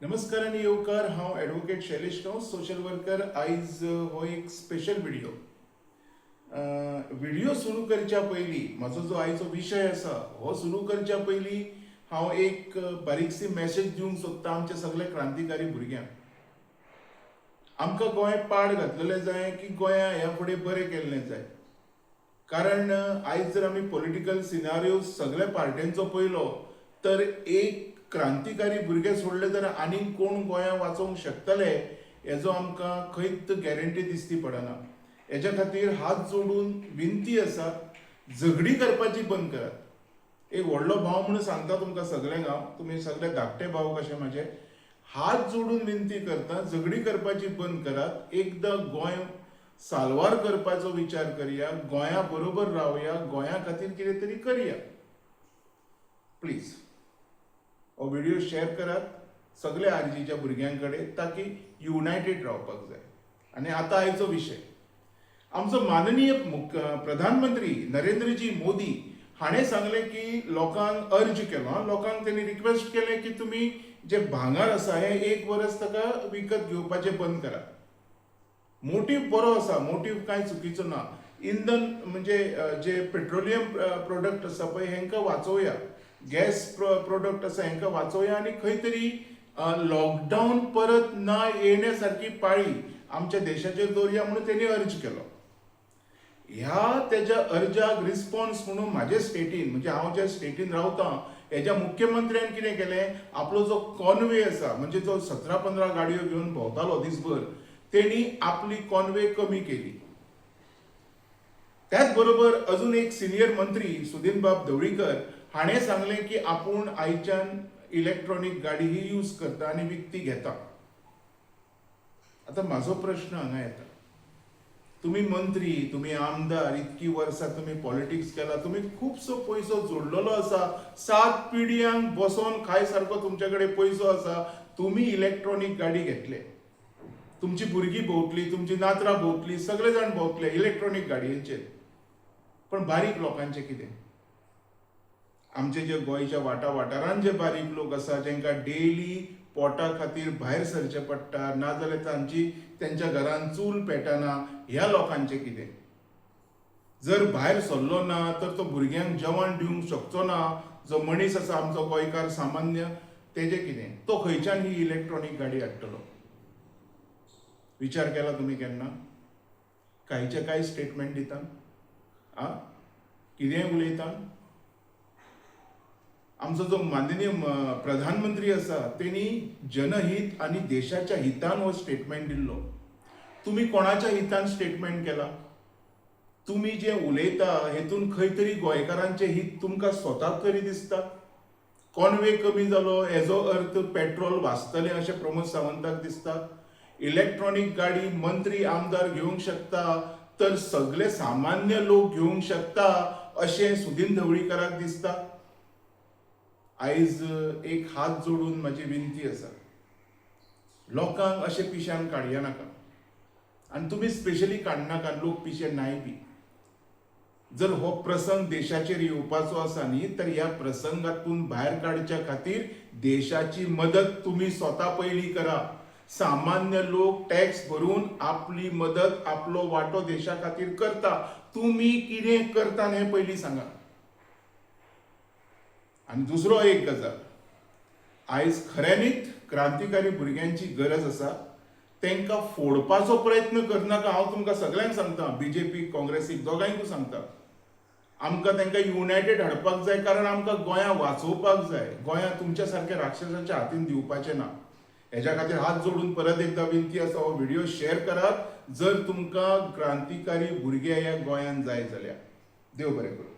नमस्कार आणि येवकार. हांव ॲडव्होकेट शैलेश कंस, सोशल वर्कर. आयज हो एक स्पेशल व्हिडिओ सुरू करच्या पयलीं म्हाजो जो आयचो विशय आसा हो सुरू करच्या पयलीं हांव एक बारीकसी मेसेज दिवंक सोदतां आमच्या सगळ्या क्रांतिकारी भुरग्यांक. आमकां गोंय पाड घातलेलें जाय की गोंया ह्या फुडें बरें केल्लें जाय. कारण आयज जर आमी पॉलिटिकल सिनारियो सगळ्या पार्ट्यांचो पळयलो तर एक क्रांतिकारी भुरगे सोडले जाल्यार आनीक कोण गोंया वाचोवंक शकतले हेजो आमकां खंयच गॅरंटी दिसती पडना. हेच्या खातीर हात जोडून विनंती आसा, झगडी करपाची बंद करात. एक व्हडलो भाव म्हणून सांगता तुमकां सगळ्यांक हांव, तुमी सगळे धाकटे भाव कशे म्हाजे, हात जोडून विनंती करता, झगडी करपाची बंद करात. एकदां गोंय साल्वार करपाचो विचार करया, गोंया बरोबर रावया, गोंया खातीर कितें तरी करया. प्लीज हो व्हिडिओ शेअर करात सगळ्या आरजीच्या भुरग्यां कडेन, ताकी युनायटेड रावपाक जाय. आनी आतां आयचो विशय. आमचो माननीय प्रधानमंत्री नरेंद्रजी मोदी हाणें सांगलें की लोकांक अर्ज केलो, लोकांक त्यांनी रिक्वेस्ट केलें की तुमी जे भांगर आसा हें 1 वर्स ताका विकत घेवपाचें बंद करा. मोटीव बरो आसा, मोटीव कांय चुकीचो ना. इंधन म्हणजे जे पेट्रोलियम प्रोडक्ट आसा पळय हेंकां वाचोवया, गॅस प्रोडक्ट आसा हेंकां वाचोवया आनी खंय तरी लॉकडावन परत ना येण्यासारखी पाळी आमच्या देशाचेर दवरया म्हणून तेणी अर्ज केलो. ह्या तेज्या अर्जाक रिस्पॉन्स म्हणून म्हाज्या स्टेटीन, म्हणजे हांव ज्या स्टेटीन रावतां हेज्या मुख्यमंत्र्यान कितें केलें, आपलो जो कॉनवे आसा म्हणजे जो 17-15 गाडयो घेवन भोंवतालो दिसभर, तेणी आपली कॉनवे कमी केली. त्याच बरोबर अजून एक सिनियर मंत्री सुदीनबाब ढवळीकर हाणें सांगलें की आपूण आयच्यान इलेक्ट्रॉनिक गाडी ही यूज करता आनी विकती घेता. आता म्हाजो प्रश्न हांगा येता, तुमी मंत्री, तुमी आमदार, इतकी वर्सां तुमी पॉलिटिक्स केला, तुमी खुबसो पयसो जोडलेलो आसा, 7 पिढयांक बसोन खाय सारको तुमचे कडेन पयसो आसा, तुमी इलेक्ट्रॉनिक गाडी घेतले. तुमची भुरगीं भोंवतली, तुमची नातरां भोंवतली, सगळे जाण भोंवतले इलेक्ट्रॉनिक गाडयेचेर. पण बारीक लोकांचें कितें? आमचे जे गोंयच्या वाठारांत जे बारीक लोक आसा जेंकां डेली पोटा खातीर भायर सरचें पडटा, नाजाल्यार तेंच्या घरांत चूल पेटना, ह्या लोकांचें कितें? जर भायर सरलो ना तर तो भुरग्यांक जेवण दिवंक शकचो ना, जो मनीस आसा आमचो गोंयकार सामान्य, तेजें कितें? तो खंयच्यान ही इलेक्ट्रॉनिक गाडी हाडटलो? विचार केला तुमी केन्ना? कांयचे कांय स्टेटमेंट दिता, कितेंय उलयता. आमचो जो माननीय प्रधानमंत्री आसा तेणी जनहित आणि देशाच्या हितान हो स्टेटमेंट दिल्लो. तुम्ही कोणाच्या हितान स्टेटमेंट केला? तुम्ही जे उलयता हेतून खंय तरी गोंयकारांचे हित तुमकां स्वताक तरी दिसता? कॉनवे कमी जालो हेजो अर्थ पेट्रोल वाचतलें अशें प्रमोद सावंताक दिसता? इलेक्ट्रॉनिक गाडी मंत्री आमदार घेवंक शकता तर सगळे सामान्य लोक घेवंक शकता अशें सुदीन ढवळीकराक दिसता? आयज एक हात जोडून माझी विनंती आसा, लोकांक अशे पिश्यान काडया नाका. आनी तुमी स्पेशली काडनाका, लोक पिशे नाय बी. जर हो प्रसंग देशाचेर येवपाचो आसा न्ही तर ह्या प्रसंगातून भायर काडच्या खातीर देशाची मदत तुम्ही स्वता पयली करा. सामान्य लोक टॅक्स भरून आपली मदत, आपलो वाटो देशा खातीर करता. तुम्ही कितें करता हें पयली सांगा. आणि दुसरो एक गजाल, आयज खऱ्यांनीच क्रांतिकारी भुरग्यांची गरज आसा. तांकां फोडपाचो प्रयत्न करनाका. हांव तुमकां सगळ्यांक सांगता, बीजेपी काँग्रेसीक दोगांयकूय सांगता, आमकां तांकां युनायटेड हाडपाक जाय. कारण आमकां गोंया वाचोवपाक जाय. गोंया तुमच्या सारक्या राक्षसाच्या हातीन दिवपाचें ना. हेच्या खातीर हात जोडून परत एकदा विनंती आसा, हो व्हिडिओ शेअर करात जर तुमकां क्रांतिकारी भुरगे ह्या गोंयान जाय जाल्यार. देव बरें करूं.